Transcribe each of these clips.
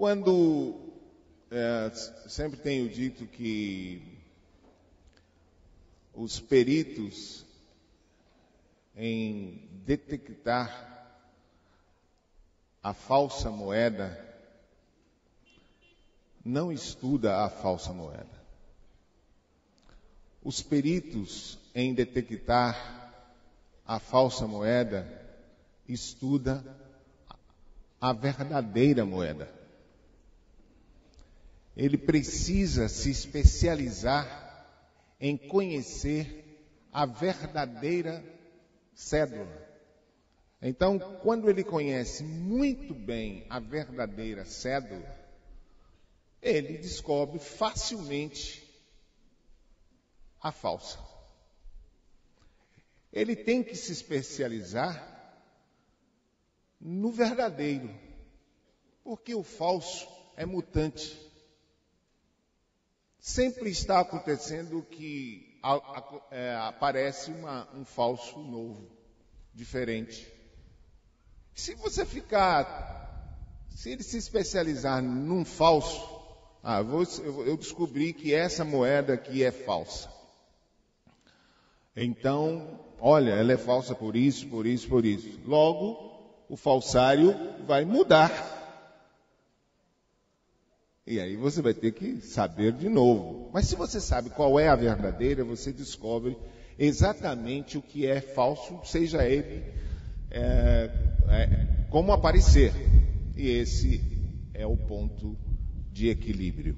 Quando sempre tenho dito que os peritos em detectar a falsa moeda não estuda a falsa moeda. Os peritos em detectar a falsa moeda estuda a verdadeira moeda. Ele precisa se especializar em conhecer a verdadeira cédula. Então, quando ele conhece muito bem a verdadeira cédula, ele descobre facilmente a falsa. Ele tem que se especializar no verdadeiro, porque o falso é mutante. Sempre está acontecendo que aparece um falso novo, diferente. Se ele se especializar num falso, eu descobri que essa moeda aqui é falsa. Então, olha, ela é falsa por isso, por isso, por isso. Logo, o falsário vai mudar. E aí você vai ter que saber de novo. Mas se você sabe qual é a verdadeira, você descobre exatamente o que é falso, seja ele como aparecer. E esse é o ponto de equilíbrio.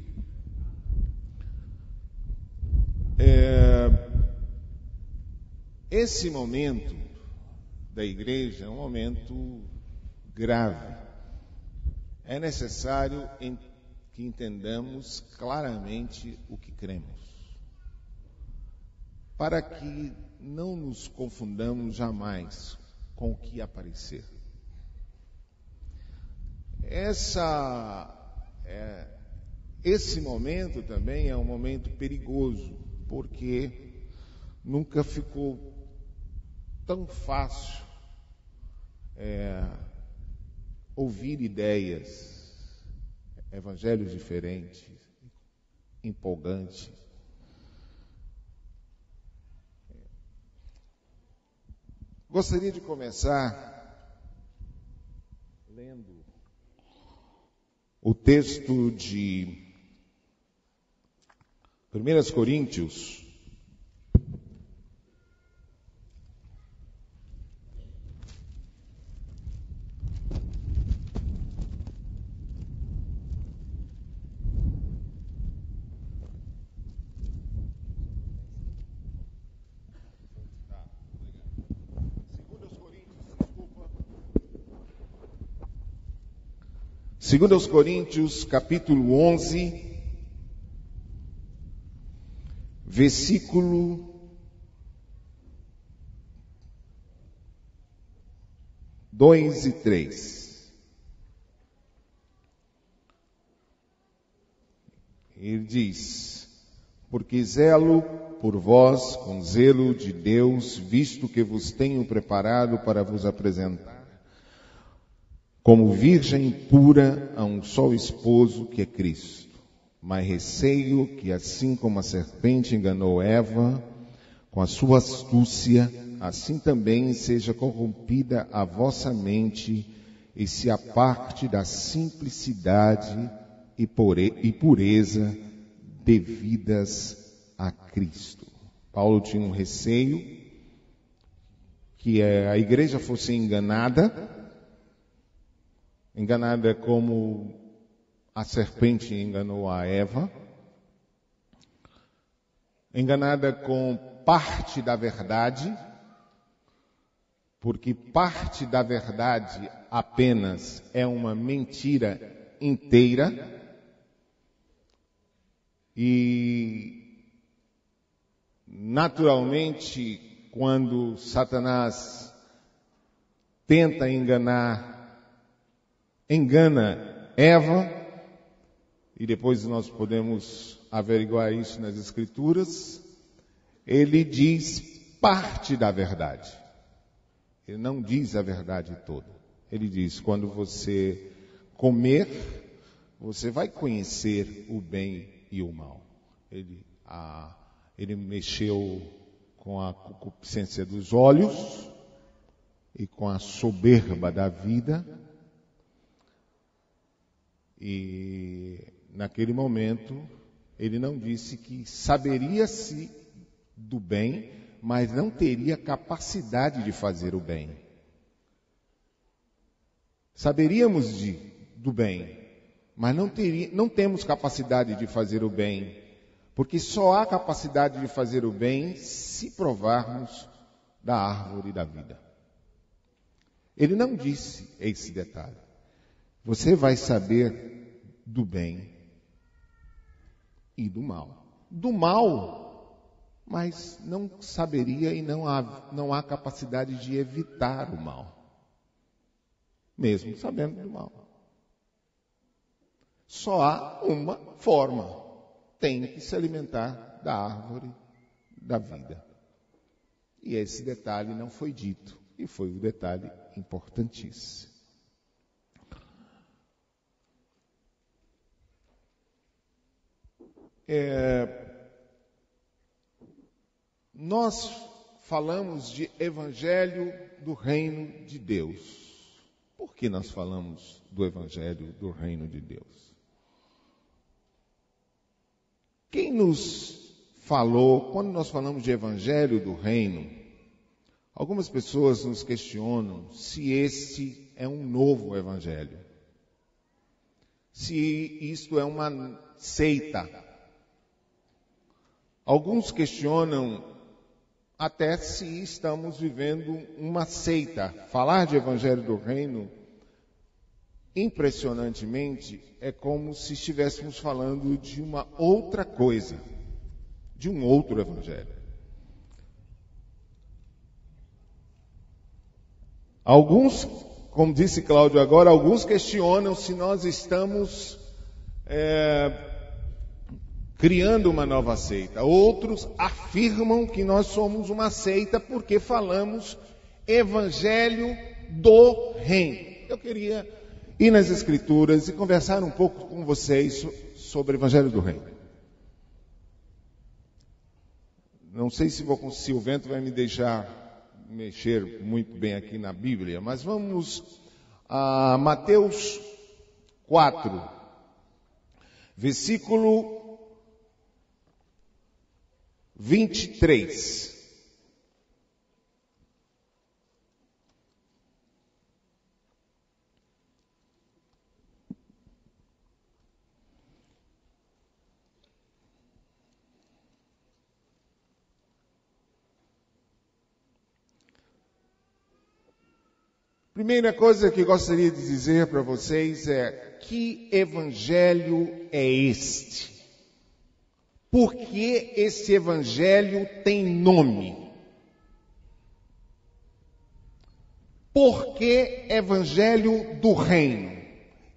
Esse momento da igreja é um momento grave. É necessário que entendamos claramente o que cremos, para que não nos confundamos jamais com o que aparecer. Esse momento também é um momento perigoso, porque nunca ficou tão fácil ouvir ideias, evangelhos diferentes, empolgantes. Gostaria de começar lendo o texto de 1 Coríntios, Segundo aos Coríntios, capítulo 11, versículo 2 e 3. Ele diz: porque zelo por vós com zelo de Deus, visto que vos tenho preparado para vos apresentar como virgem pura a um só esposo, que é Cristo. Mas receio que, assim como a serpente enganou Eva com a sua astúcia, assim também seja corrompida a vossa mente e se aparte da simplicidade e pureza devidas a Cristo. Paulo tinha um receio que a igreja fosse enganada como a serpente enganou a Eva, enganada com parte da verdade, porque parte da verdade apenas é uma mentira inteira, e naturalmente quando Satanás tenta engana Eva, e depois nós podemos averiguar isso nas Escrituras, ele diz parte da verdade. Ele não diz a verdade toda. Ele diz: quando você comer, você vai conhecer o bem e o mal. Ele mexeu com a concupiscência dos olhos e com a soberba da vida. E naquele momento, ele não disse que saberia-se do bem, mas não teria capacidade de fazer o bem. Saberíamos do bem, mas não temos capacidade de fazer o bem, porque só há capacidade de fazer o bem se provarmos da árvore da vida. Ele não disse esse detalhe. Você vai saber do bem e do mal. Do mal, mas não saberia e não há capacidade de evitar o mal. Mesmo sabendo do mal. Só há uma forma. Tem que se alimentar da árvore da vida. E esse detalhe não foi dito. E foi um detalhe importantíssimo. Nós falamos de Evangelho do Reino de Deus. Por que nós falamos do Evangelho do Reino de Deus? Quem nos falou, quando nós falamos de Evangelho do Reino, algumas pessoas nos questionam se esse é um novo Evangelho. Se isto é uma seita. Alguns questionam até se estamos vivendo uma seita. Falar de Evangelho do Reino, impressionantemente, é como se estivéssemos falando de uma outra coisa, de um outro Evangelho. Alguns, como disse Cláudio agora, alguns questionam se nós estamos criando uma nova seita. Outros afirmam que nós somos uma seita porque falamos Evangelho do Reino. Eu queria ir nas Escrituras e conversar um pouco com vocês sobre o Evangelho do Reino. Não sei se o vento vai me deixar mexer muito bem aqui na Bíblia, mas vamos a Mateus 4, versículo 23. Primeira coisa que gostaria de dizer para vocês é: que evangelho é este? Por que esse evangelho tem nome? Por que evangelho do reino?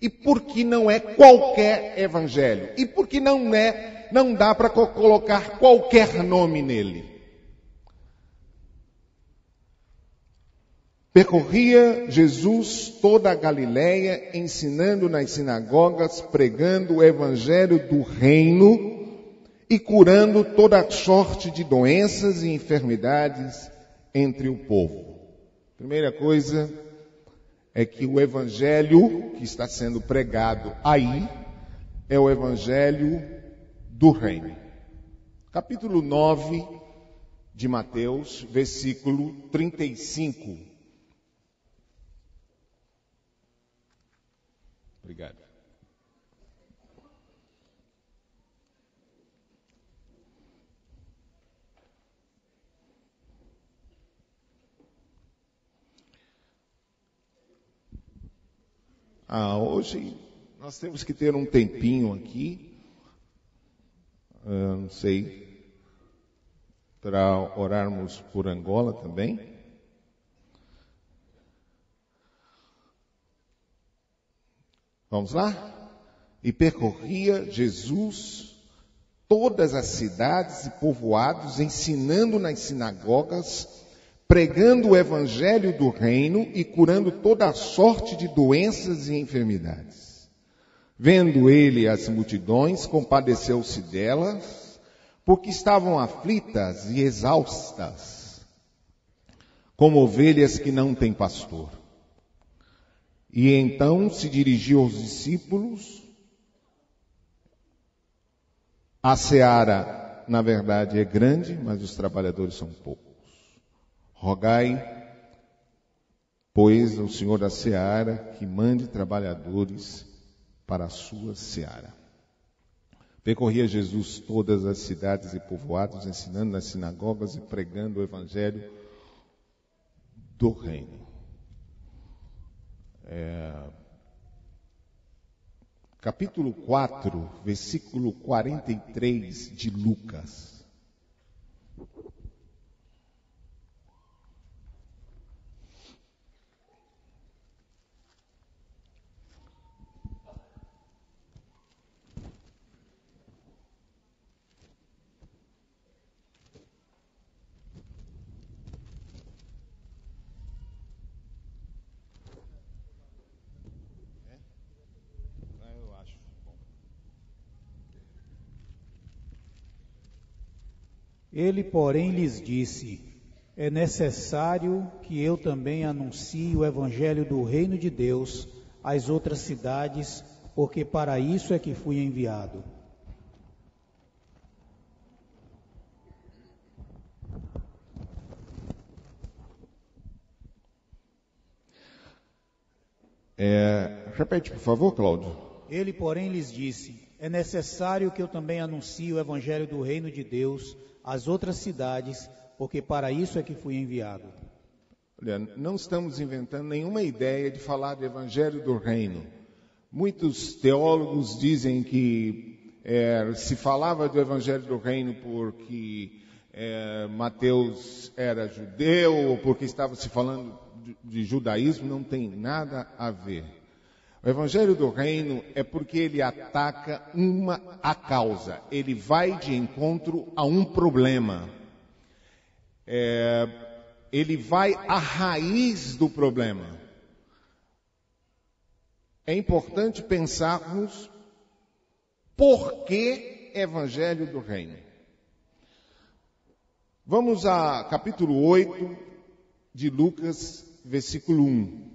E por que não é qualquer evangelho? E por que não dá para colocar qualquer nome nele? Percorria Jesus toda a Galileia, ensinando nas sinagogas, pregando o evangelho do reino e curando toda sorte de doenças e enfermidades entre o povo. Primeira coisa é que o evangelho que está sendo pregado aí é o evangelho do reino. Capítulo 9 de Mateus, versículo 35. Obrigado. Hoje nós temos que ter um tempinho aqui, não sei, para orarmos por Angola também. Vamos lá? E percorria Jesus todas as cidades e povoados, ensinando nas sinagogas, pregando o evangelho do reino e curando toda a sorte de doenças e enfermidades. Vendo ele as multidões, compadeceu-se delas, porque estavam aflitas e exaustas, como ovelhas que não têm pastor. E então se dirigiu aos discípulos. A seara, na verdade, é grande, mas os trabalhadores são poucos. Rogai, pois, ao Senhor da seara que mande trabalhadores para a sua seara. Percorria Jesus todas as cidades e povoados, ensinando nas sinagogas e pregando o evangelho do reino. Capítulo 4, versículo 43 de Lucas. Ele, porém, lhes disse: é necessário que eu também anuncie o evangelho do reino de Deus às outras cidades, porque para isso é que fui enviado. Repete, por favor, Cláudio. Ele, porém, lhes disse: é necessário que eu também anuncie o evangelho do reino de Deus às outras cidades, porque para isso é que fui enviado. Olha, não estamos inventando nenhuma ideia de falar do evangelho do reino. Muitos teólogos dizem que se falava do evangelho do reino porque Mateus era judeu, ou porque estava se falando de judaísmo. Não tem nada a ver. O evangelho do reino é porque ele ataca a causa. Ele vai de encontro a um problema. Ele vai à raiz do problema. É importante pensarmos por que evangelho do reino. Vamos a capítulo 8 de Lucas, versículo 1.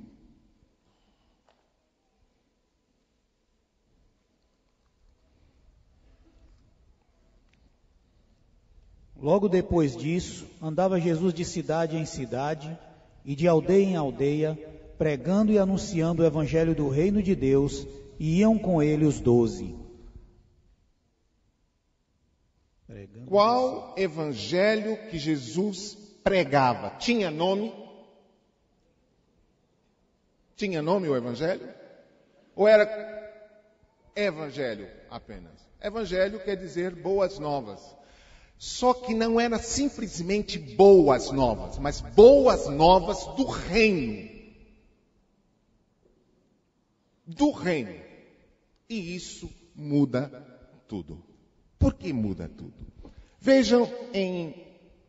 Logo depois disso, andava Jesus de cidade em cidade e de aldeia em aldeia, pregando e anunciando o evangelho do reino de Deus, e iam com ele os 12. Qual evangelho que Jesus pregava? Tinha nome? Tinha nome o evangelho? Ou era evangelho apenas? Evangelho quer dizer boas novas. Só que não era simplesmente boas novas, mas boas novas do reino. Do reino. E isso muda tudo. Por que muda tudo? Vejam em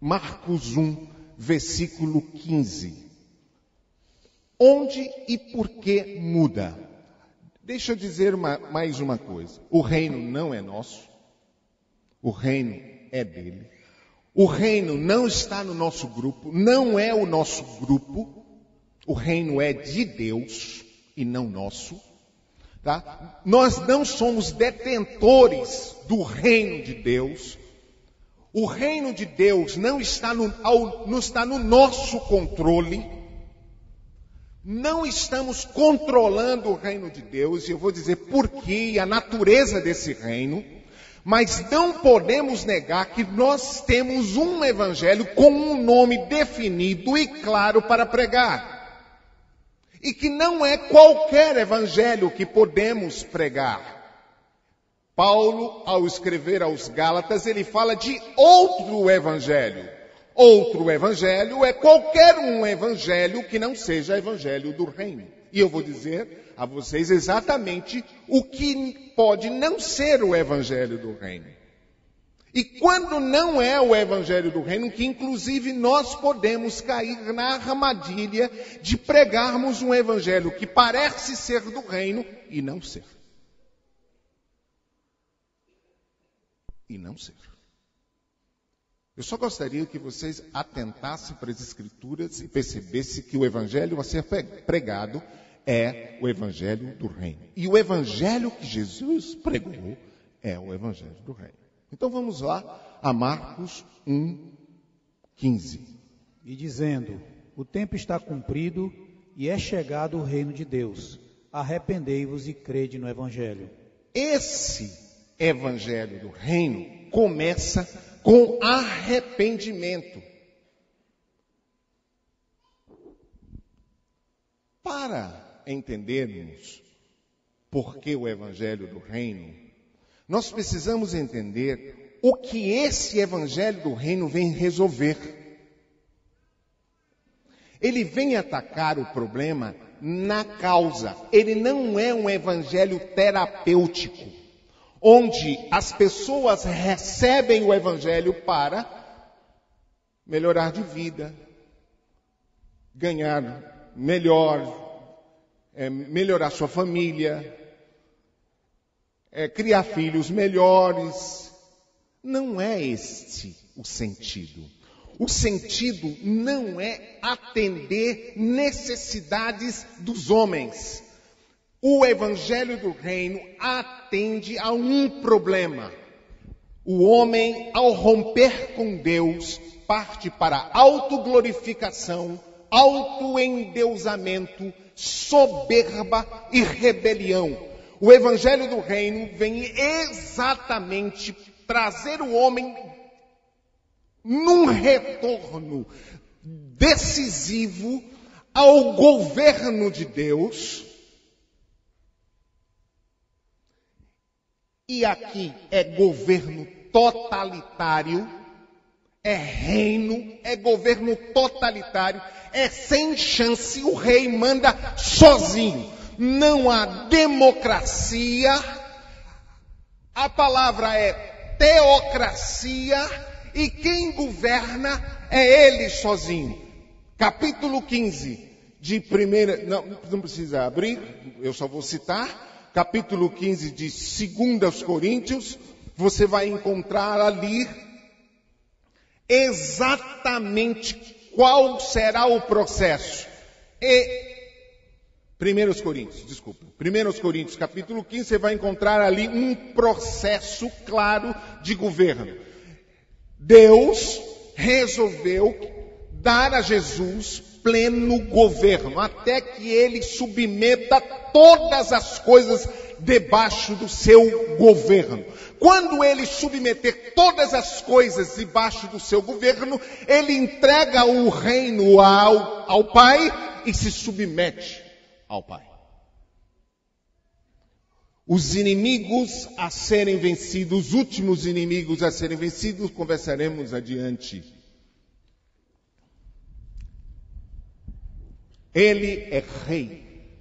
Marcos 1, versículo 15. Onde e por que muda? Deixa eu dizer mais uma coisa. O reino não é nosso. O reino é dele. O reino não está no nosso grupo, não é o nosso grupo. O reino é de Deus e não nosso. Tá? Nós não somos detentores do reino de Deus. O reino de Deus não está no nosso controle. Não estamos controlando o reino de Deus. E eu vou dizer por quê, a natureza desse reino. Mas não podemos negar que nós temos um evangelho com um nome definido e claro para pregar. E que não é qualquer evangelho que podemos pregar. Paulo, ao escrever aos Gálatas, ele fala de outro evangelho. Outro evangelho é qualquer um evangelho que não seja evangelho do reino. E eu vou dizer a vocês exatamente o que pode não ser o evangelho do reino. E quando não é o evangelho do reino, que inclusive nós podemos cair na armadilha de pregarmos um evangelho que parece ser do reino e não ser. e não ser. Eu só gostaria que vocês atentassem para as Escrituras e percebessem que o evangelho a ser pregado é o evangelho do reino. E o evangelho que Jesus pregou é o evangelho do reino. Então vamos lá a Marcos 1:15. E dizendo: o tempo está cumprido e é chegado o reino de Deus. Arrependei-vos e crede no evangelho. Esse evangelho do reino começa com arrependimento. Para entendermos por que o evangelho do reino, nós precisamos entender o que esse evangelho do reino vem resolver. Ele vem atacar o problema na causa. Ele não é um evangelho terapêutico, onde as pessoas recebem o evangelho para melhorar de vida, ganhar melhor, melhorar sua família, criar filhos melhores. Não é este o sentido. O sentido não é atender necessidades dos homens. O evangelho do reino atende a um problema. O homem, ao romper com Deus, parte para autoglorificação, autoendeusamento, soberba e rebelião. O evangelho do reino vem exatamente trazer o homem num retorno decisivo ao governo de Deus. E aqui é governo totalitário, é reino, é governo totalitário, é sem chance, o rei manda sozinho. Não há democracia, a palavra é teocracia, e quem governa é ele sozinho. Capítulo 15 de primeira... Não precisa abrir, eu só vou citar. Capítulo 15 de 2 Coríntios, você vai encontrar ali exatamente qual será o processo. 1 Coríntios, capítulo 15, você vai encontrar ali um processo claro de governo. Deus resolveu dar a Jesus pleno governo, até que ele submeta todas as coisas debaixo do seu governo. Quando ele submeter todas as coisas debaixo do seu governo, ele entrega o reino ao Pai e se submete ao Pai. Os inimigos a serem vencidos, os últimos inimigos a serem vencidos, conversaremos adiante. Ele é rei.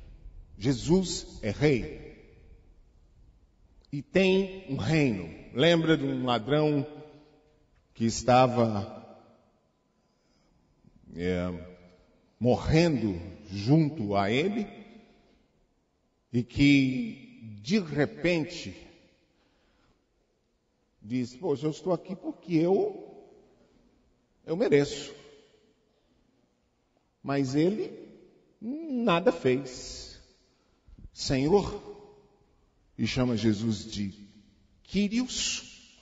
Jesus é rei. E tem um reino. Lembra de um ladrão que estava morrendo junto a ele e que de repente diz: poxa, eu estou aqui porque eu mereço. Mas ele nada fez. Senhor, e chama Jesus de Kyrios,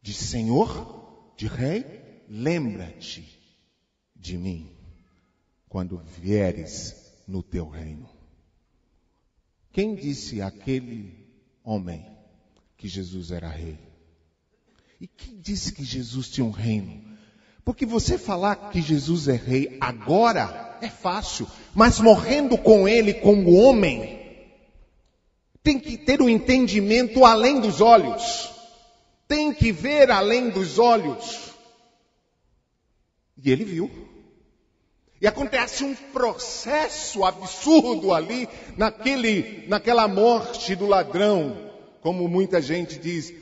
de Senhor, de Rei. Lembra-te de mim quando vieres no teu reino. Quem disse àquele homem que Jesus era rei? E quem disse que Jesus tinha um reino? Porque você falar que Jesus é rei agora é fácil, mas morrendo com ele como homem, tem que ter um entendimento além dos olhos. Tem que ver além dos olhos. E ele viu. E acontece um processo absurdo ali, naquela morte do ladrão. Como muita gente diz: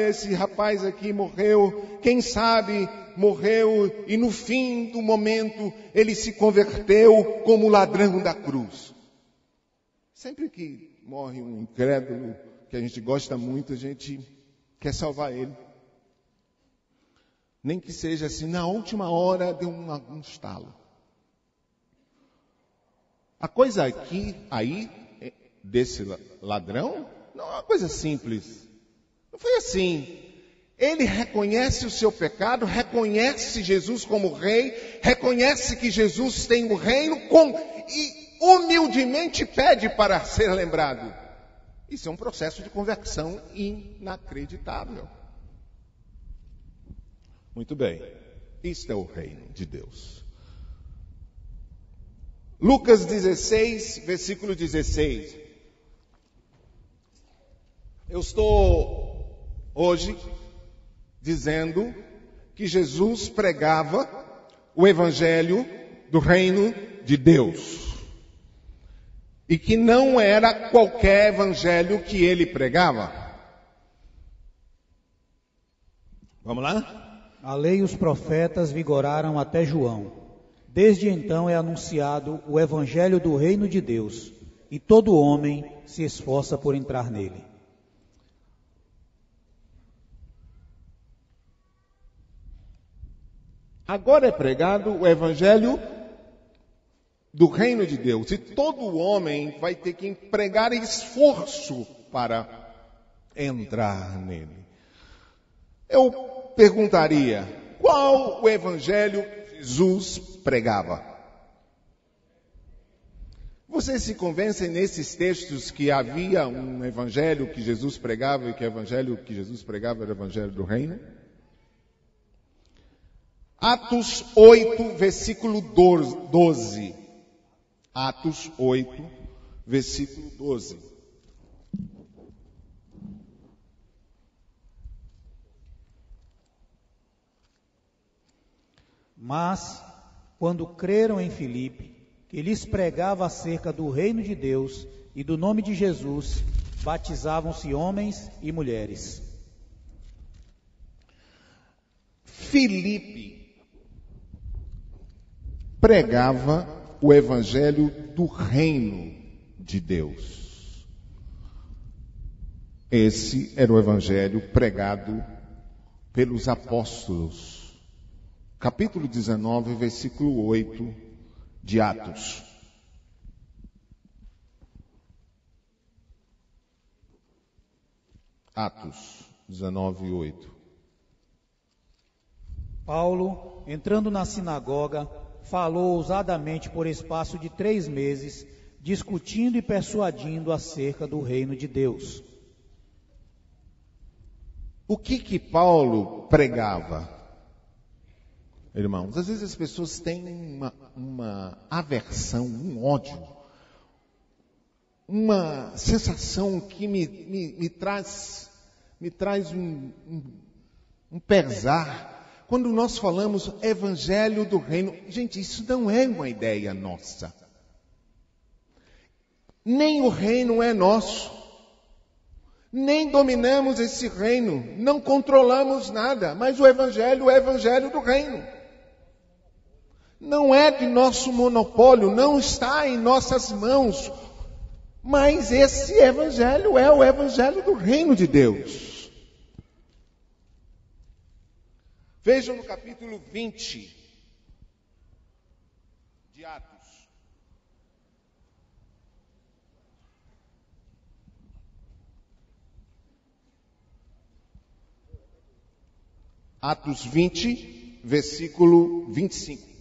esse rapaz aqui morreu, quem sabe morreu, e no fim do momento ele se converteu como ladrão da cruz. Sempre que morre um incrédulo, que a gente gosta muito, a gente quer salvar ele. Nem que seja assim, na última hora de um estalo. A coisa aí, desse ladrão, não é uma coisa simples. Não foi assim. Ele reconhece o seu pecado, reconhece Jesus como rei, reconhece que Jesus tem o reino e humildemente pede para ser lembrado. Isso é um processo de conversão inacreditável. Muito bem. Isto é o reino de Deus. Lucas 16, versículo 16. Eu estou hoje dizendo que Jesus pregava o evangelho do reino de Deus. E que não era qualquer evangelho que ele pregava. Vamos lá? A lei e os profetas vigoraram até João. Desde então é anunciado o evangelho do reino de Deus, e todo homem se esforça por entrar nele. Agora é pregado o evangelho do reino de Deus. E todo homem vai ter que empregar esforço para entrar nele. Eu perguntaria, qual o evangelho que Jesus pregava? Vocês se convencem nesses textos que havia um evangelho que Jesus pregava e que o evangelho que Jesus pregava era o evangelho do reino? Atos 8, versículo 12. Atos 8, versículo 12. Mas, quando creram em Filipe, que lhes pregava acerca do reino de Deus e do nome de Jesus, batizavam-se homens e mulheres. Filipe pregava o evangelho do reino de Deus. Esse era o evangelho pregado pelos apóstolos. Capítulo 19, versículo 8 de Atos. Atos 19, 8. Paulo, entrando na sinagoga, falou ousadamente por espaço de 3 meses, discutindo e persuadindo acerca do reino de Deus. O que Paulo pregava? Irmãos, às vezes as pessoas têm uma aversão, um ódio, uma sensação que me traz um pesar. Quando nós falamos evangelho do reino, gente, isso não é uma ideia nossa. Nem o reino é nosso. Nem dominamos esse reino. Não controlamos nada. Mas o evangelho é o evangelho do reino. Não é de nosso monopólio, não está em nossas mãos. Mas esse evangelho é o evangelho do reino de Deus. Vejam no capítulo 20 de Atos. Atos 20, versículo 25.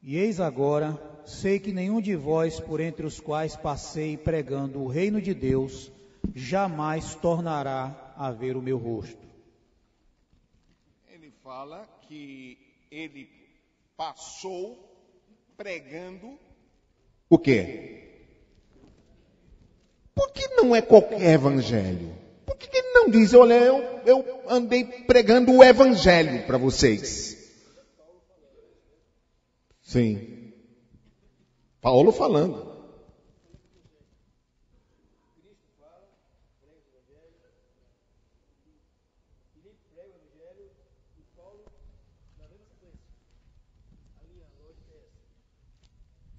E eis agora, sei que nenhum de vós, por entre os quais passei pregando o reino de Deus, jamais tornará a ver o meu rosto. Ele fala que ele passou pregando o quê? Por que não é qualquer evangelho? Por que ele não diz, olha, eu andei pregando o evangelho para vocês? Sim. Paulo falando.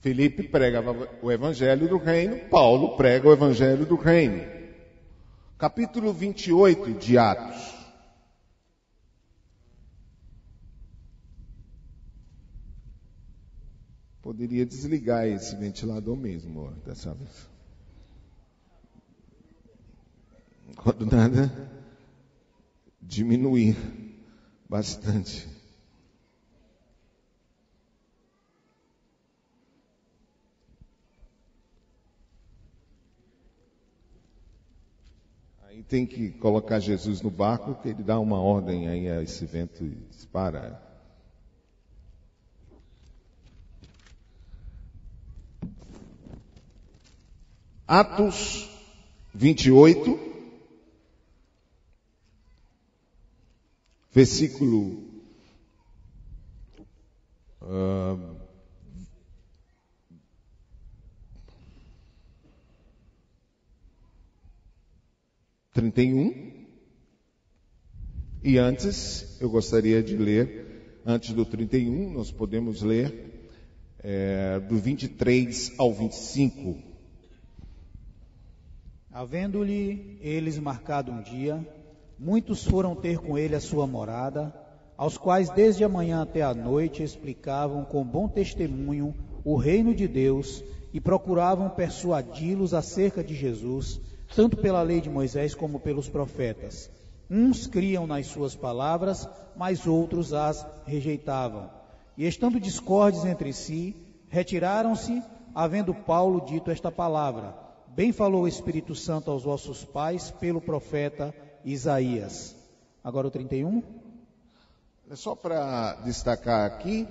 Filipe prega o evangelho do reino, Paulo prega o evangelho do reino. Capítulo 28 de Atos. Poderia desligar esse ventilador mesmo, dessa vez. Quando nada, diminuir bastante. Aí tem que colocar Jesus no barco, que ele dá uma ordem aí a esse vento e dispara. Atos 28, versículo 31. E antes, eu gostaria de ler, antes do 31, nós podemos ler do 23 ao 25. Havendo-lhe eles marcado um dia, muitos foram ter com ele a sua morada, aos quais desde a manhã até a noite explicavam com bom testemunho o reino de Deus e procuravam persuadi-los acerca de Jesus, tanto pela lei de Moisés como pelos profetas. Uns criam nas suas palavras, mas outros as rejeitavam. E estando discordes entre si, retiraram-se, havendo Paulo dito esta palavra: bem falou o Espírito Santo aos vossos pais pelo profeta Isaías. Agora o 31. Só para destacar aqui,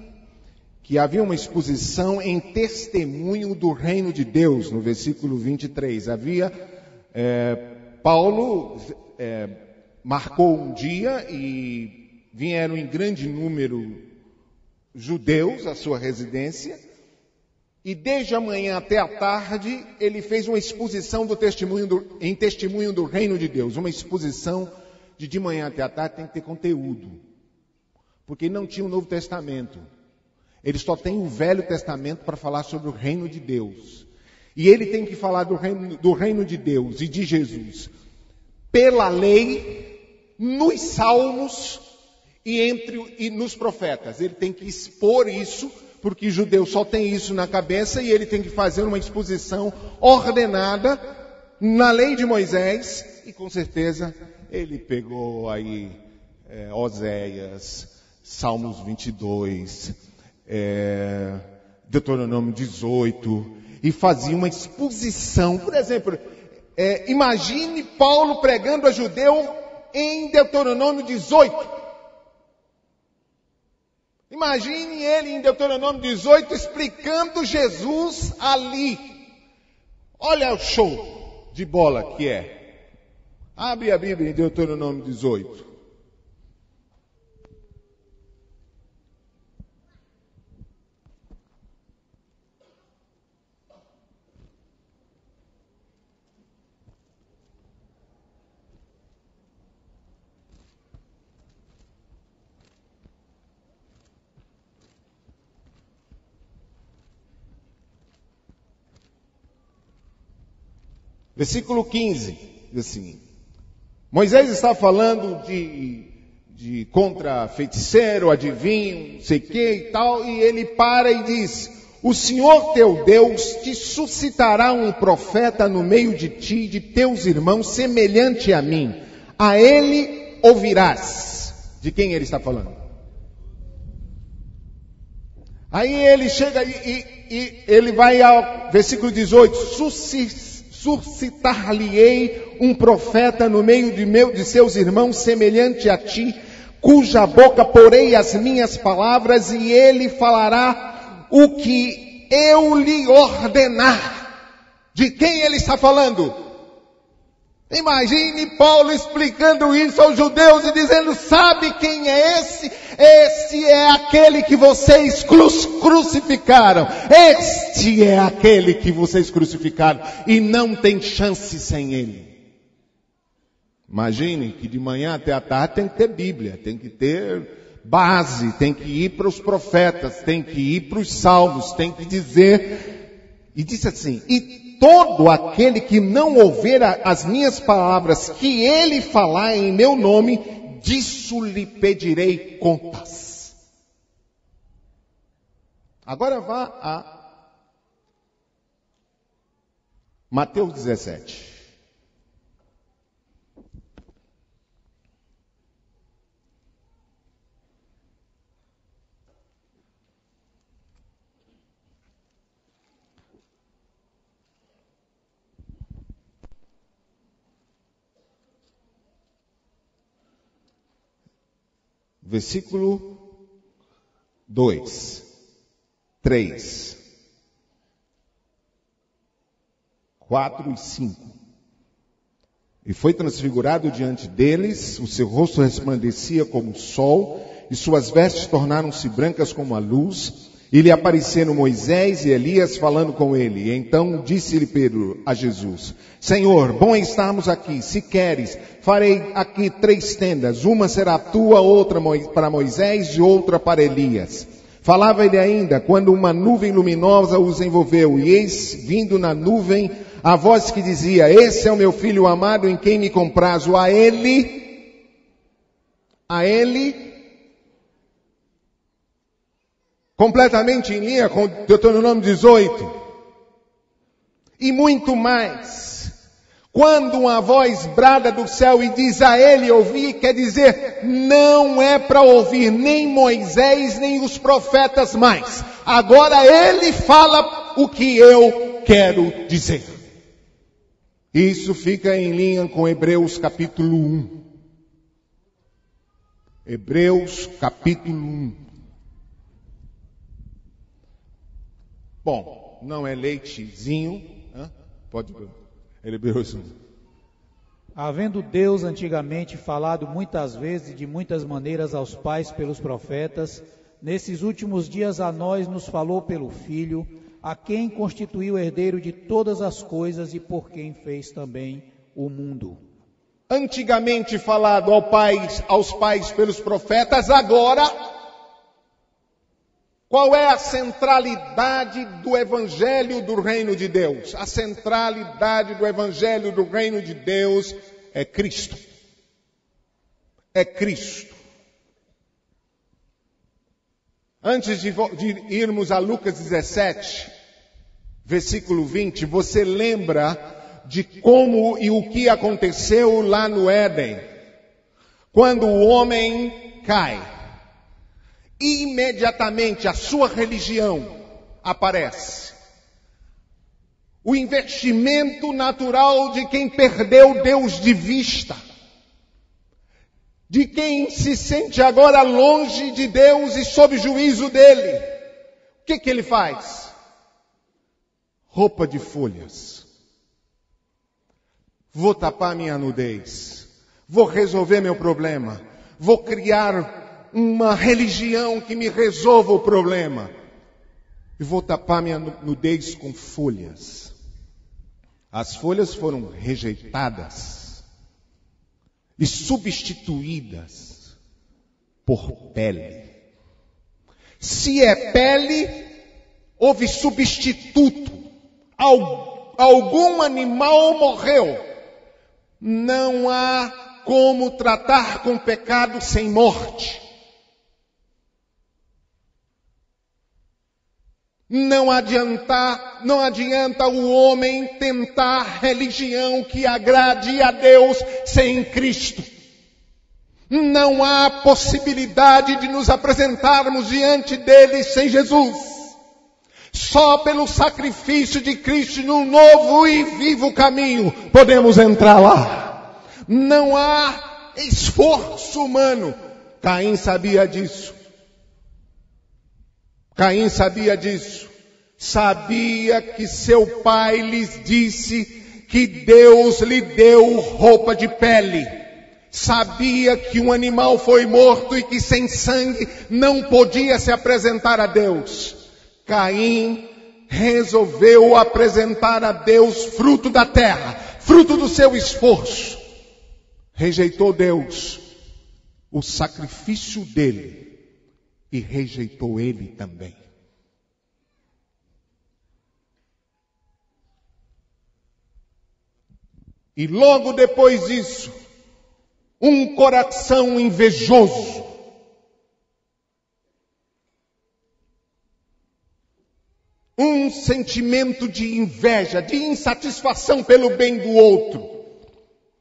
que havia uma exposição em testemunho do reino de Deus, no versículo 23. Paulo marcou um dia e vieram em grande número judeus à sua residência, e desde a manhã até a tarde ele fez uma exposição em testemunho do reino de Deus. Uma exposição de manhã até a tarde tem que ter conteúdo, porque não tinha o Novo Testamento. Ele só tem o Velho Testamento para falar sobre o reino de Deus. E ele tem que falar do reino de Deus e de Jesus pela lei, nos salmos e nos profetas. Ele tem que expor isso, porque judeu só tem isso na cabeça, e ele tem que fazer uma exposição ordenada na lei de Moisés. E com certeza ele pegou aí Oséias, Salmos 22, Deuteronômio 18, e fazia uma exposição. Por exemplo, imagine Paulo pregando a judeu em Deuteronômio 18. Imagine ele em Deuteronômio 18 explicando Jesus ali. Olha o show de bola que é. Abre a Bíblia em Deuteronômio 18. Versículo 15, diz assim: Moisés está falando de contra feiticeiro, adivinho, não sei o que e tal, e ele para e diz: o Senhor teu Deus te suscitará um profeta no meio de ti, de teus irmãos, semelhante a mim. A ele ouvirás. De quem ele está falando? Aí ele chega e ele vai ao versículo 18: suscitar-lhe-ei um profeta no meio de seus irmãos, semelhante a ti, cuja boca porei as minhas palavras, e ele falará o que eu lhe ordenar. De quem ele está falando? Imagine Paulo explicando isso aos judeus e dizendo: sabe quem é esse? Esse é aquele que vocês crucificaram. Este é aquele que vocês crucificaram. E não tem chance sem ele. Imagine que de manhã até a tarde tem que ter Bíblia, tem que ter base, tem que ir para os profetas, tem que ir para os salmos, tem que dizer, e disse assim, e todo aquele que não ouvir as minhas palavras, que ele falar em meu nome, disso lhe pedirei contas. Agora vá a Mateus 17. Versículo 2, 3, 4 e 5. E foi transfigurado diante deles, o seu rosto resplandecia como o sol, e suas vestes tornaram-se brancas como a luz, e lhe apareceram Moisés e Elias falando com ele. E então disse-lhe Pedro a Jesus, Senhor, bom estarmos aqui, se queres, farei aqui 3 tendas, uma será tua, outra para Moisés e outra para Elias. Falava ele ainda, quando uma nuvem luminosa os envolveu, e eis, vindo na nuvem, a voz que dizia, esse é o meu filho amado em quem me comprazo, a ele, completamente em linha com Deuteronômio 18. E muito mais. Quando uma voz brada do céu e diz a ele ouvir, quer dizer, não é para ouvir nem Moisés, nem os profetas mais. Agora ele fala o que eu quero dizer. Isso fica em linha com Hebreus capítulo 1. Hebreus capítulo 1. Bom, não é leitezinho, pode ver. Hebreus 1. Havendo Deus antigamente falado muitas vezes e de muitas maneiras aos pais pelos profetas, nesses últimos dias a nós nos falou pelo Filho, a quem constituiu herdeiro de todas as coisas e por quem fez também o mundo. Antigamente falado aos pais pelos profetas, agora, qual é a centralidade do Evangelho do Reino de Deus? A centralidade do Evangelho do Reino de Deus é Cristo. É Cristo. Antes de irmos a Lucas 17, versículo 20, você lembra de como e o que aconteceu lá no Éden, quando o homem cai. Imediatamente a sua religião aparece. O investimento natural de quem perdeu Deus de vista. De quem se sente agora longe de Deus e sob juízo dele. O que ele faz? Roupa de folhas. Vou tapar minha nudez. Vou resolver meu problema. Vou criar uma religião que me resolva o problema. E vou tapar minha nudez com folhas. As folhas foram rejeitadas e substituídas por pele. Se é pele, houve substituto. Algum animal morreu. Não há como tratar com pecado sem morte. Não adianta o homem tentar religião que agrade a Deus sem Cristo. Não há possibilidade de nos apresentarmos diante dele sem Jesus. Só pelo sacrifício de Cristo num novo e vivo caminho podemos entrar lá. Não há esforço humano. Caim sabia disso. Caim sabia disso. Sabia que seu pai lhes disse que Deus lhe deu roupa de pele. Sabia que um animal foi morto e que sem sangue não podia se apresentar a Deus. Caim resolveu apresentar a Deus fruto da terra, fruto do seu esforço. Rejeitou Deus, o sacrifício dele, e rejeitou ele também. E logo depois disso, um coração invejoso, um sentimento de inveja, de insatisfação pelo bem do outro.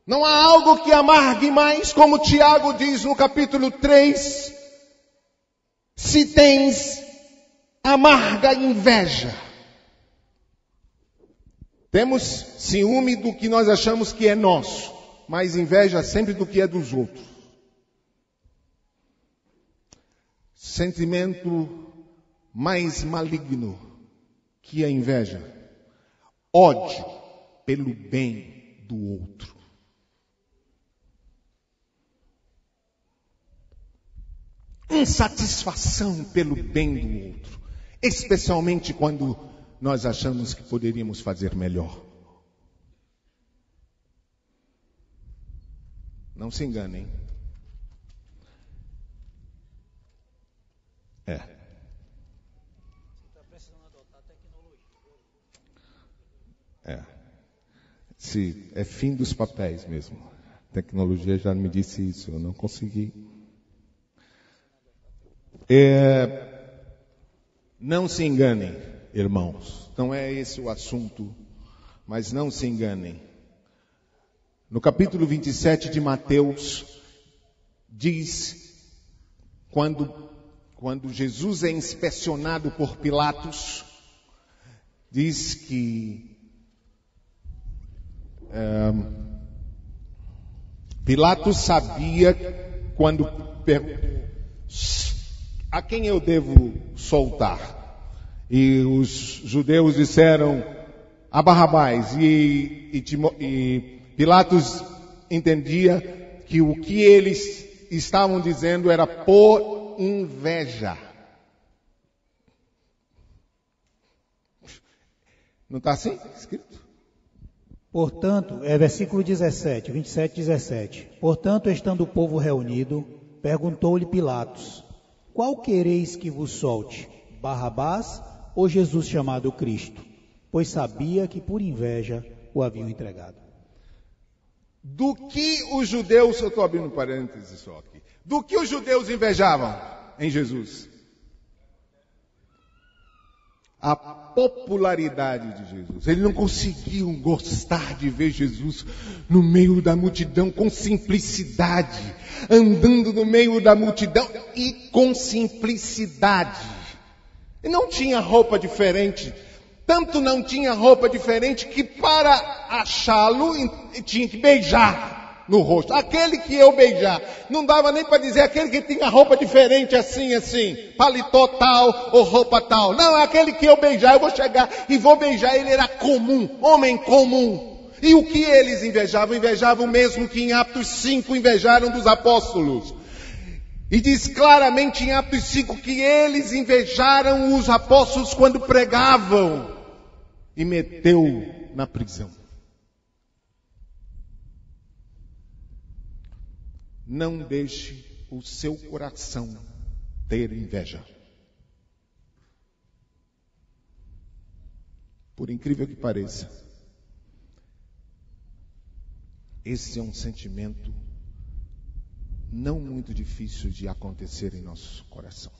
Não há algo que amargue mais, como Tiago diz no capítulo 3, se tens amarga inveja. Temos ciúme do que nós achamos que é nosso, mas inveja sempre do que é dos outros. Sentimento mais maligno que a inveja, ódio pelo bem do outro. Insatisfação pelo bem do outro, especialmente quando nós achamos que poderíamos fazer melhor. Não se enganem. Se é fim dos papéis mesmo. A tecnologia já me disse isso, eu não consegui. Não se enganem, irmãos. Não é esse o assunto, mas não se enganem. No capítulo 27 de Mateus, diz, quando Jesus é inspecionado por Pilatos, diz que Pilatos sabia quando perguntou: a quem eu devo soltar? E os judeus disseram: a Barrabás. E Pilatos entendia que o que eles estavam dizendo era por inveja. Não está assim escrito? Portanto, versículo 17, 27, 17. Portanto, estando o povo reunido, perguntou-lhe Pilatos: qual quereis que vos solte, Barrabás ou Jesus chamado Cristo? Pois sabia que por inveja o haviam entregado. Do que os judeus, eu estou abrindo um parênteses só aqui, do que os judeus invejavam em Jesus? A popularidade de Jesus. Eles não conseguiam gostar de ver Jesus no meio da multidão com simplicidade, andando no meio da multidão e com simplicidade. E não tinha roupa diferente. Tanto não tinha roupa diferente que para achá-lo tinha que beijar no rosto. Aquele que eu beijar. Não dava nem para dizer aquele que tinha roupa diferente assim, paletó tal ou roupa tal. Não, aquele que eu beijar, eu vou chegar e vou beijar. Ele era comum, homem comum. E o que eles invejavam? Invejavam o mesmo que em Atos 5 invejaram dos apóstolos. E diz claramente em Atos 5 que eles invejaram os apóstolos quando pregavam. E meteu na prisão. Não deixe o seu coração ter inveja. Por incrível que pareça, esse é um sentimento não muito difícil de acontecer em nosso coração.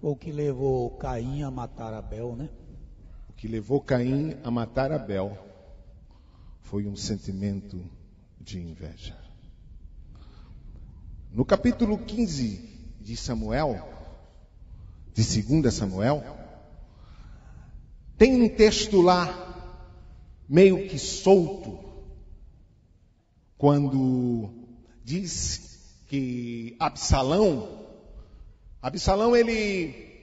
Foi o que levou Caim a matar Abel, né? O que levou Caim a matar Abel foi um sentimento de inveja. No capítulo 15 de Samuel, de 2 Samuel, tem um texto lá, meio que solto, quando diz que Absalão, ele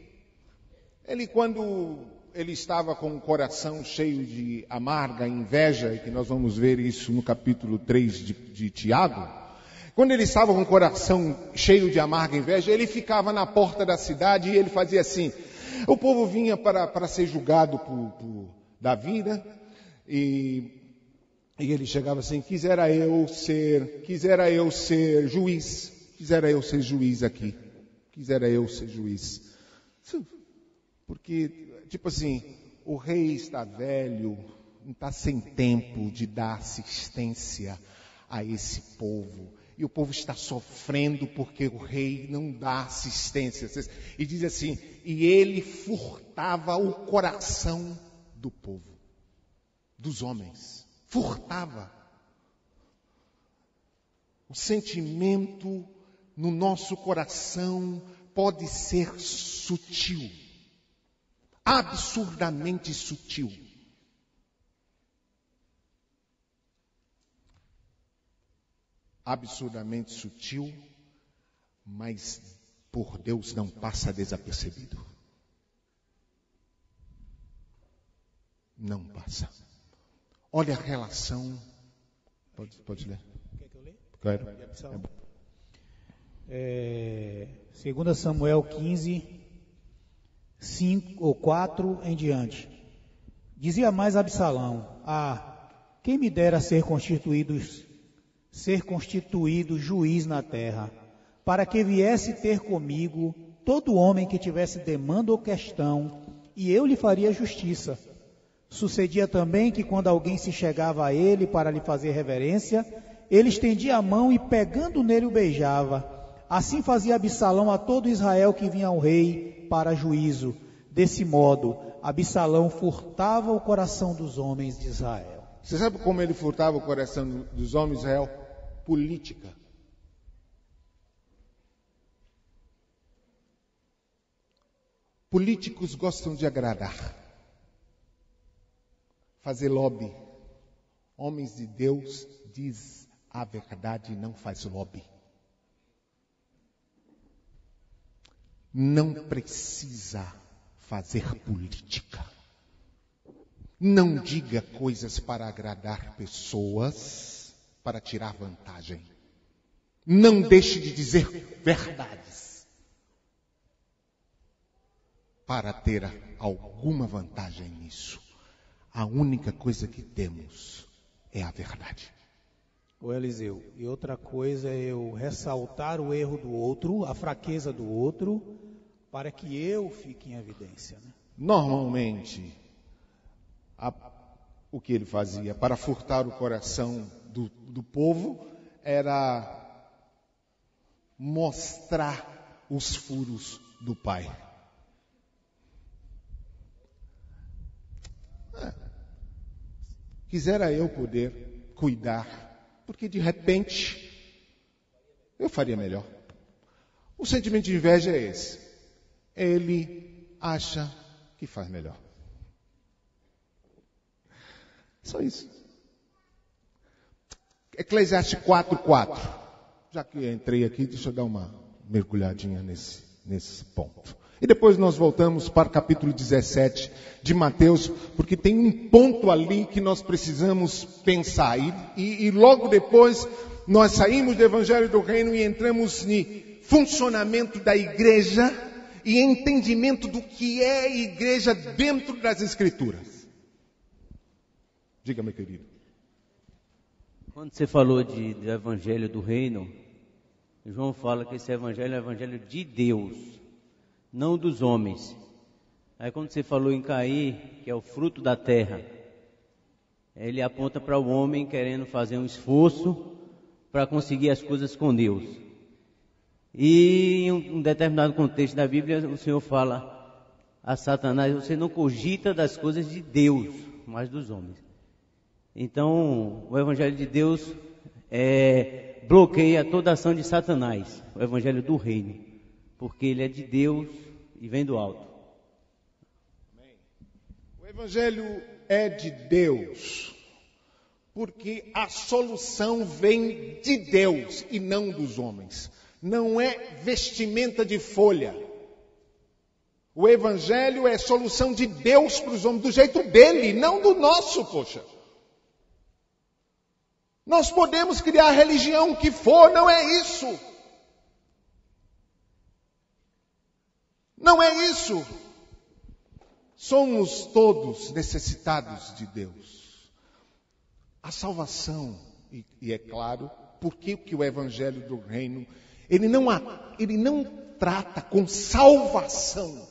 quando ele estava com o coração cheio de amarga inveja, e que nós vamos ver isso no capítulo 3 de Tiago, quando ele estava com o coração cheio de amarga inveja, ele ficava na porta da cidade e ele fazia assim. O povo vinha para ser julgado por Davi, né? E ele chegava assim: quisera eu ser juiz aqui. quisera eu ser juiz. Porque, tipo assim, o rei está velho, não está sem tempo de dar assistência a esse povo. E o povo está sofrendo porque o rei não dá assistência. E diz assim, e ele furtava o coração do povo, dos homens. Furtava. O sentimento no nosso coração pode ser sutil. Absurdamente sutil. Absurdamente sutil, mas por Deus não passa desapercebido. Não passa. Olha a relação. Pode ler. Quer que eu leia? Claro. 2 Samuel 15, 5 ou 4 em diante. Dizia mais Absalão: quem me dera ser constituído juiz na terra, para que viesse ter comigo todo homem que tivesse demanda ou questão, e eu lhe faria justiça. Sucedia também que quando alguém se chegava a ele para lhe fazer reverência, ele estendia a mão e pegando nele o beijava. Assim fazia Absalão a todo Israel que vinha ao rei para juízo. Desse modo, Absalão furtava o coração dos homens de Israel. Você sabe como ele furtava o coração dos homens de Israel? Política. Políticos gostam de agradar, fazer lobby. Homens de Deus diz a verdade e não faz lobby. Não precisa fazer política. Não diga coisas para agradar pessoas, para tirar vantagem. Não deixe de dizer verdades para ter alguma vantagem nisso. A única coisa que temos é a verdade. Ô Eliseu, e outra coisa é eu ressaltar o erro do outro, a fraqueza do outro, para que eu fique em evidência, né? Normalmente, o que ele fazia para furtar o coração do povo era mostrar os furos do pai. Quisera eu poder cuidar, porque de repente eu faria melhor. O sentimento de inveja é esse. Ele acha que faz melhor. Só isso. Eclesiastes 4:4. Já que eu entrei aqui, deixa eu dar uma mergulhadinha nesse ponto. E depois nós voltamos para o capítulo 17 de Mateus, porque tem um ponto ali que nós precisamos pensar. E logo depois nós saímos do Evangelho do Reino e entramos no funcionamento da igreja e entendimento do que é igreja dentro das Escrituras. Diga, meu querido. Quando você falou do Evangelho do Reino, João fala que esse Evangelho é o Evangelho de Deus, não dos homens. Aí quando você falou em Caim, que é o fruto da terra, ele aponta para o homem querendo fazer um esforço para conseguir as coisas com Deus. E em um determinado contexto da Bíblia, o Senhor fala a Satanás: você não cogita das coisas de Deus, mas dos homens. Então, o Evangelho de Deus bloqueia toda a ação de Satanás, o Evangelho do Reino, porque ele é de Deus e vem do alto. O Evangelho é de Deus, porque a solução vem de Deus e não dos homens. Não é vestimenta de folha. O Evangelho é solução de Deus para os homens, do jeito dele, não do nosso, poxa. Nós podemos criar a religião que for, não é isso. Não é isso. Somos todos necessitados de Deus. A salvação, e é claro, porque que o Evangelho do Reino, ele não trata com salvação.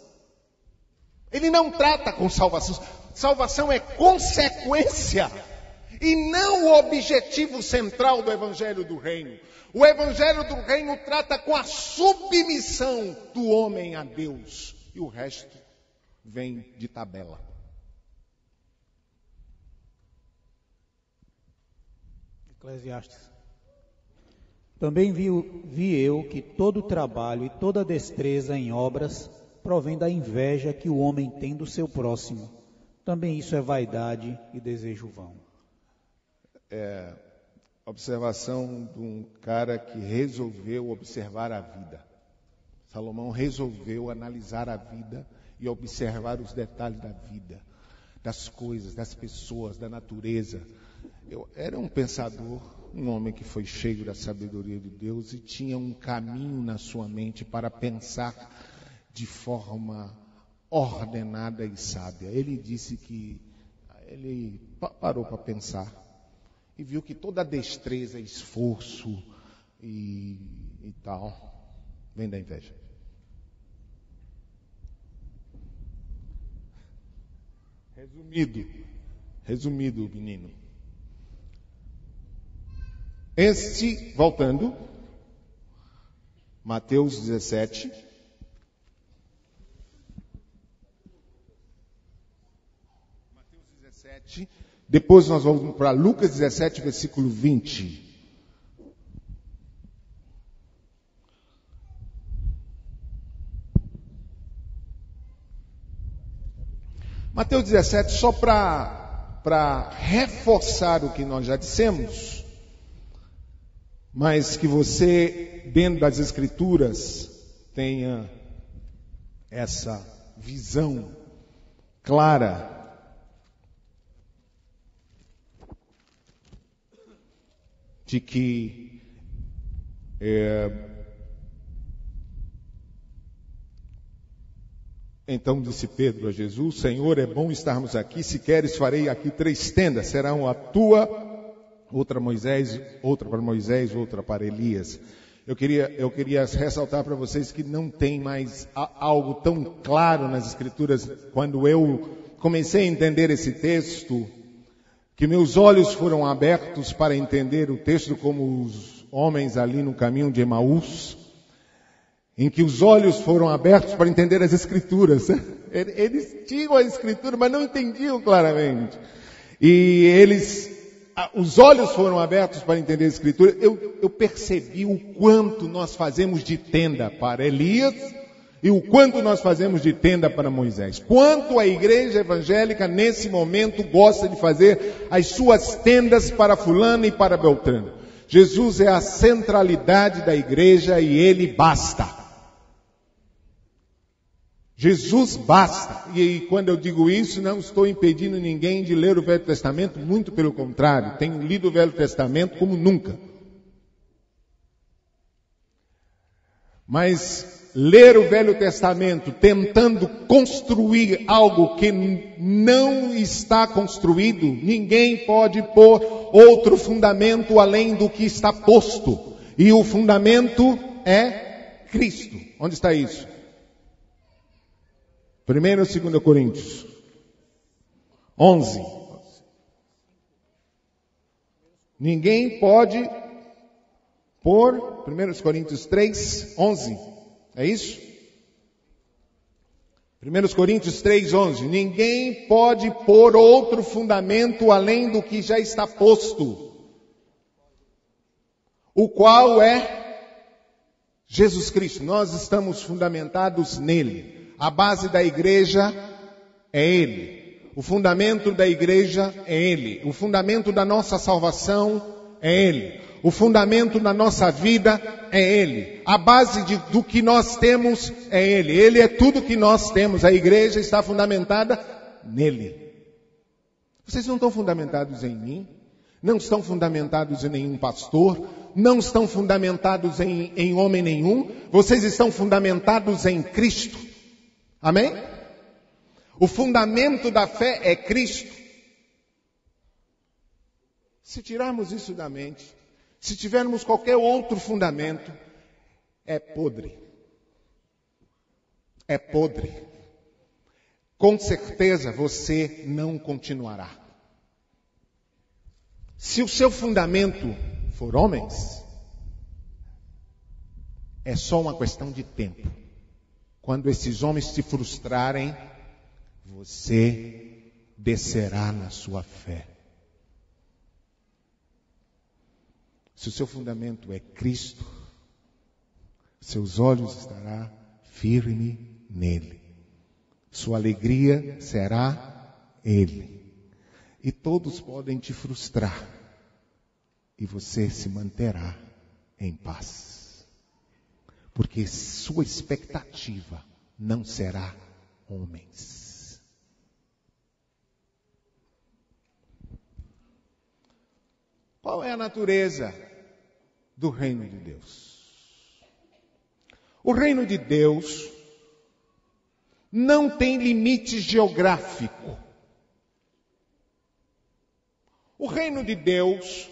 Ele não trata com salvação. Salvação é consequência e não o objetivo central do Evangelho do Reino. O Evangelho do Reino trata com a submissão do homem a Deus. E o resto vem de tabela. Eclesiastes. Também vi eu que todo trabalho e toda destreza em obras provém da inveja que o homem tem do seu próximo. Também isso é vaidade e desejo vão. Observação de um cara que resolveu observar a vida. Salomão resolveu analisar a vida e observar os detalhes da vida, das coisas, das pessoas, da natureza. Era um pensador, um homem que foi cheio da sabedoria de Deus e tinha um caminho na sua mente para pensar de forma ordenada e sábia. Ele disse que ele parou para pensar e viu que toda destreza, esforço e tal vem da inveja. Resumido, menino. Voltando, Mateus 17. Mateus 17. Depois nós vamos para Lucas 17, versículo 20. Mateus 17, só para reforçar o que nós já dissemos, mas que você, dentro das Escrituras, tenha essa visão clara de que então disse Pedro a Jesus: Senhor, é bom estarmos aqui, se queres farei aqui 3 tendas, serão a tua, outra para Moisés, outra para Elias. Eu queria ressaltar para vocês que não tem mais algo tão claro nas Escrituras. Quando eu comecei a entender esse texto, que meus olhos foram abertos para entender o texto como os homens ali no caminho de Emaús, em que os olhos foram abertos para entender as Escrituras. Eles tinham a Escritura, mas não entendiam claramente. E os olhos foram abertos para entender a Escritura. Eu percebi o quanto nós fazemos de tenda para Elias e o quanto nós fazemos de tenda para Moisés. Quanto a igreja evangélica nesse momento gosta de fazer as suas tendas para fulano e para Beltrano. Jesus é a centralidade da igreja e ele basta. Jesus basta. E quando eu digo isso, não estou impedindo ninguém de ler o Velho Testamento, muito pelo contrário, tenho lido o Velho Testamento como nunca. Mas ler o Velho Testamento tentando construir algo que não está construído, ninguém pode pôr outro fundamento além do que está posto. E o fundamento é Cristo. Onde está isso? 1 ou 2 Coríntios 11. Ninguém pode pôr 1 Coríntios 3, 11. É isso? 1 Coríntios 3, 11. Ninguém pode pôr outro fundamento além do que já está posto, o qual é Jesus Cristo. Nós estamos fundamentados nele. A base da igreja é Ele. O fundamento da igreja é Ele. O fundamento da nossa salvação é Ele. O fundamento da nossa vida é Ele. A base do que nós temos é Ele. Ele é tudo que nós temos. A igreja está fundamentada nele. Vocês não estão fundamentados em mim? Não estão fundamentados em nenhum pastor? Não estão fundamentados em homem nenhum? Vocês estão fundamentados em Cristo. Amém? O fundamento da fé é Cristo. Se tirarmos isso da mente, se tivermos qualquer outro fundamento, é podre. é podre. Com certeza você não continuará. Se o seu fundamento for homens, é só uma questão de tempo. Quando esses homens se frustrarem, você descerá na sua fé. Se o seu fundamento é Cristo, seus olhos estarão firmes nele. Sua alegria será Ele. E todos podem te frustrar. E você se manterá em paz. Porque sua expectativa não será homens. Qual é a natureza do reino de Deus? O reino de Deus não tem limite geográfico. O reino de Deus,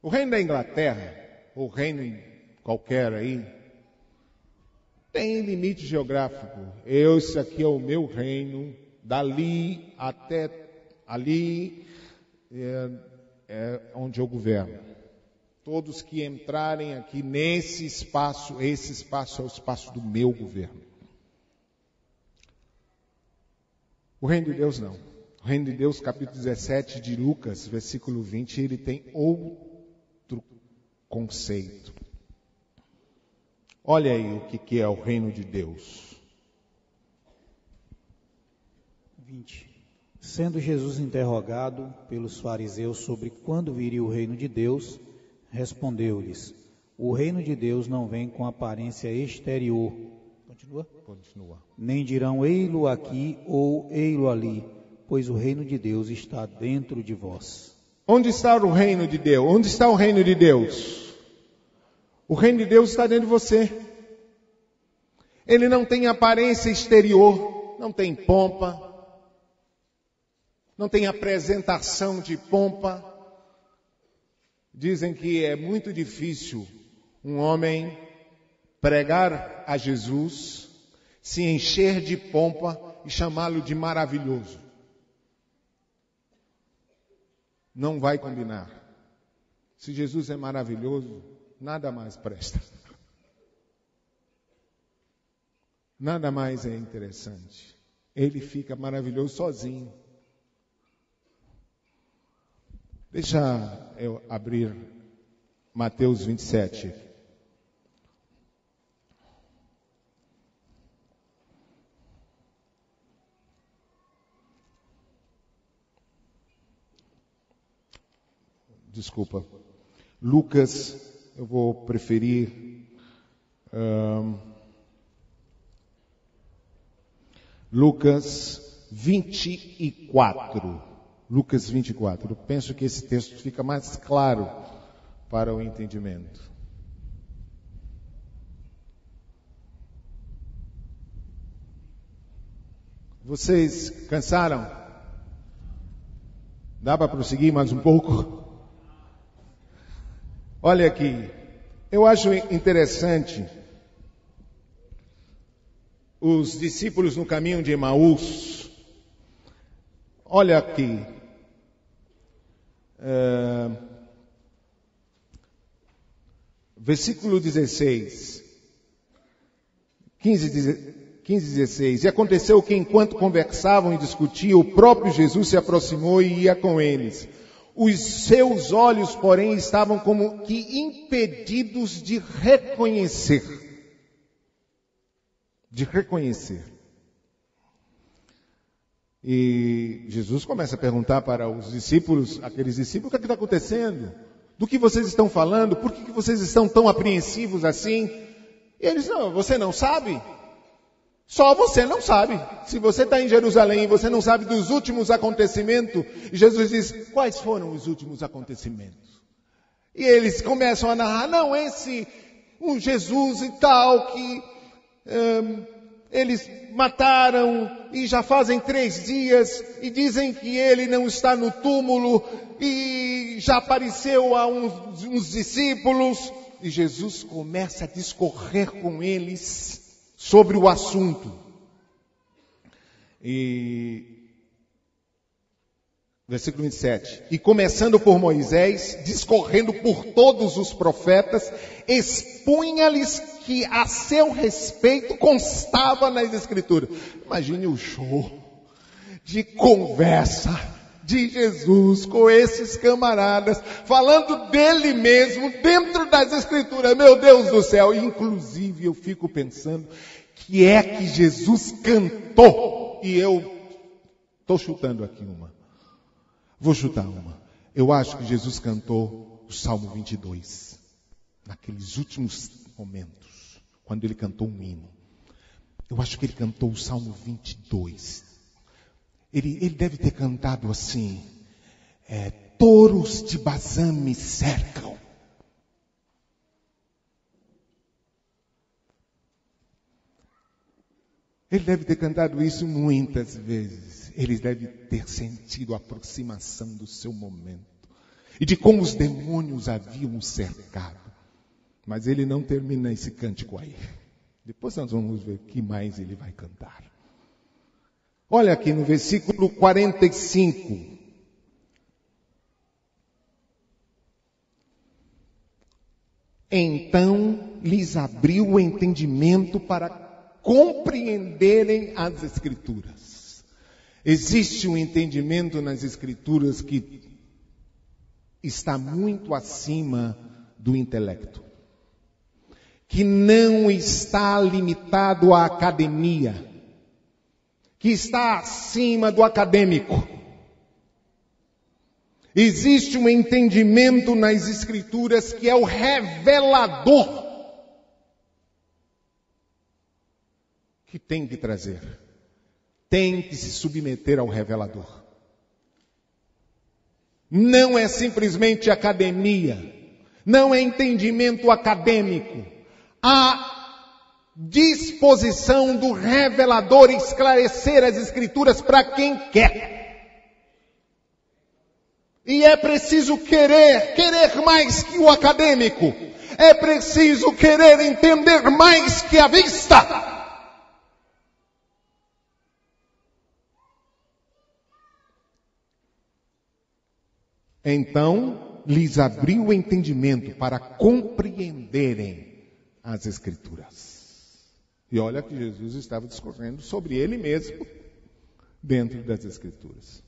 o reino da Inglaterra, ou reino qualquer aí, tem limite geográfico. Esse aqui é o meu reino, dali até ali é onde eu governo. Todos que entrarem aqui nesse espaço, esse espaço é o espaço do meu governo. O reino de Deus não. O reino de Deus, capítulo 17 de Lucas, versículo 20, ele tem outro conceito. Olha aí o que é o reino de Deus. 20. Sendo Jesus interrogado pelos fariseus sobre quando viria o reino de Deus, respondeu-lhes: o reino de Deus não vem com aparência exterior. Continua. Nem dirão ei-lo aqui ou ei-lo ali, pois o reino de Deus está dentro de vós. Onde está o reino de Deus? Onde está o reino de Deus? O reino de Deus está dentro de você. Ele não tem aparência exterior, não tem pompa, não tem apresentação de pompa. Dizem que é muito difícil um homem pregar a Jesus, se encher de pompa e chamá-lo de maravilhoso. Não vai combinar. Se Jesus é maravilhoso, nada mais presta. Nada mais é interessante. Ele fica maravilhoso sozinho. Deixa eu abrir Mateus 27. Desculpa. Lucas, eu vou preferir Lucas 24. Lucas 24. Eu penso que esse texto fica mais claro para o entendimento. Vocês cansaram? Dá para prosseguir mais um pouco? Olha aqui, eu acho interessante os discípulos no caminho de Emaús. Olha aqui, versículo 16, 15, 16. E aconteceu que enquanto conversavam e discutiam, o próprio Jesus se aproximou e ia com eles. Os seus olhos, porém, estavam como que impedidos de reconhecer. E Jesus começa a perguntar para os discípulos, aqueles discípulos, o que é que está acontecendo? Do que vocês estão falando? Por que vocês estão tão apreensivos assim? E eles, não, você não sabe? Só você não sabe. Se você está em Jerusalém e você não sabe dos últimos acontecimentos, Jesus diz, quais foram os últimos acontecimentos? E eles começam a narrar, não, um Jesus e tal, que eles mataram e já fazem 3 dias e dizem que ele não está no túmulo e já apareceu a uns discípulos. E Jesus começa a discorrer com eles sobre o assunto. E versículo 27. E começando por Moisés, discorrendo por todos os profetas, expunha-lhes que a seu respeito constava nas Escrituras. Imagine o show de conversa de Jesus com esses camaradas, falando dele mesmo dentro das Escrituras. Meu Deus do céu! Inclusive eu fico pensando que é que Jesus cantou. E eu estou chutando aqui uma. Vou chutar uma. Eu acho que Jesus cantou o Salmo 22. Naqueles últimos momentos. Quando ele cantou um hino. Eu acho que ele cantou o Salmo 22. Ele deve ter cantado assim. Touros de Bazã me cercam. Ele deve ter cantado isso muitas vezes. Ele deve ter sentido a aproximação do seu momento. E de como os demônios haviam o cercado. Mas ele não termina esse cântico aí. Depois nós vamos ver o que mais ele vai cantar. Olha aqui no versículo 45. Então lhes abriu o entendimento para compreenderem as Escrituras. Existe um entendimento nas Escrituras que está muito acima do intelecto. Que não está limitado à academia. Que está acima do acadêmico. Existe um entendimento nas Escrituras que é o revelador. Que tem que trazer. Tem que se submeter ao revelador. Não é simplesmente academia. Não é entendimento acadêmico. Há disposição do revelador esclarecer as Escrituras para quem quer. E é preciso querer mais que o acadêmico. É preciso querer entender mais que a vista. Então, lhes abriu o entendimento para compreenderem as Escrituras. E olha que Jesus estava discorrendo sobre ele mesmo dentro das Escrituras.